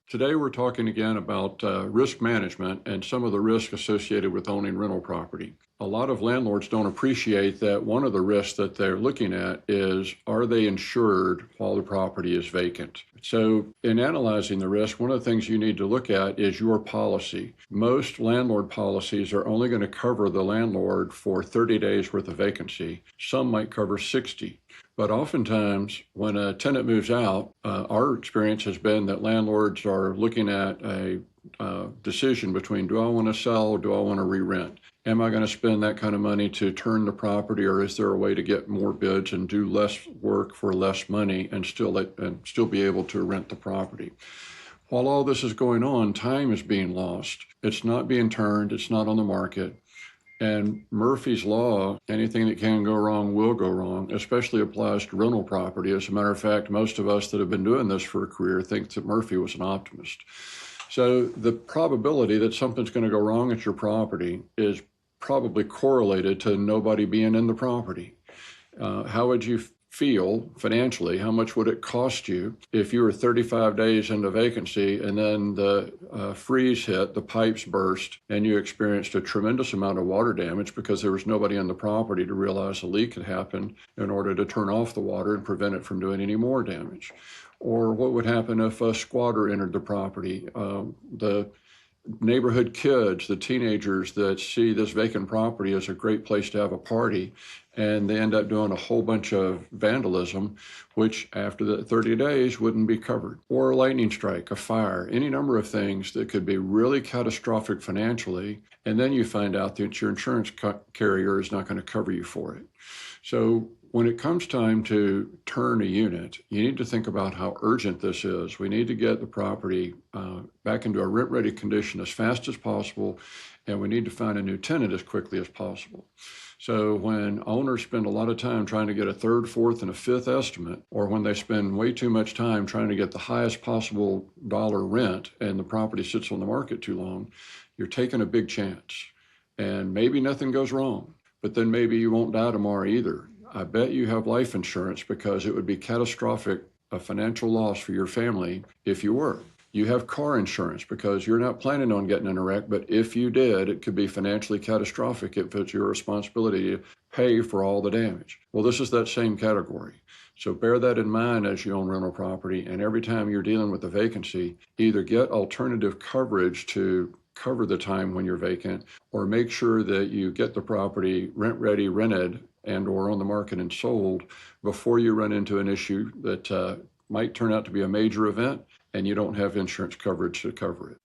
Today, we're talking again about risk management and some of the risk associated with owning rental property. A lot of landlords don't appreciate that one of the risks that they're looking at is, are they insured while the property is vacant? So in analyzing the risk, one of the things you need to look at is your policy. Most landlord policies are only going to cover the landlord for 30 days worth of vacancy. Some might cover 60. But oftentimes, when a tenant moves out, our experience has been that landlords are looking at a decision between, do I want to sell or do I want to re-rent? Am I going to spend that kind of money to turn the property, or is there a way to get more bids and do less work for less money and still be able to rent the property? While all this is going on, time is being lost. It's not being turned. It's not on the market. And Murphy's Law, anything that can go wrong will go wrong, especially applies to rental property. As a matter of fact, most of us that have been doing this for a career think that Murphy was an optimist. So the probability that something's going to go wrong at your property is probably correlated to nobody being in the property. How would you feel financially? How much would it cost you if you were 35 days into vacancy and then the freeze hit, the pipes burst, and you experienced a tremendous amount of water damage because there was nobody on the property to realize a leak had happened in order to turn off the water and prevent it from doing any more damage? Or what would happen if a squatter entered the property? The neighborhood kids, the teenagers that see this vacant property as a great place to have a party, and they end up doing a whole bunch of vandalism, which after the 30 days wouldn't be covered. Or a lightning strike, a fire, any number of things that could be really catastrophic financially, and then you find out that your insurance carrier is not going to cover you for it. So when it comes time to turn a unit, you need to think about how urgent this is. We need to get the property back into a rent-ready condition as fast as possible, and we need to find a new tenant as quickly as possible. So when owners spend a lot of time trying to get a third, fourth, and a fifth estimate, or when they spend way too much time trying to get the highest possible dollar rent and the property sits on the market too long, you're taking a big chance. And maybe nothing goes wrong, but then maybe you won't die tomorrow either. I bet you have life insurance because it would be catastrophic, a financial loss for your family if you were. You have car insurance because you're not planning on getting in a wreck, but if you did, it could be financially catastrophic if it's your responsibility to pay for all the damage. Well, this is that same category. So bear that in mind as you own rental property, and every time you're dealing with a vacancy, either get alternative coverage to cover the time when you're vacant, or make sure that you get the property rent-ready, rented, and or on the market and sold before you run into an issue that might turn out to be a major event and you don't have insurance coverage to cover it.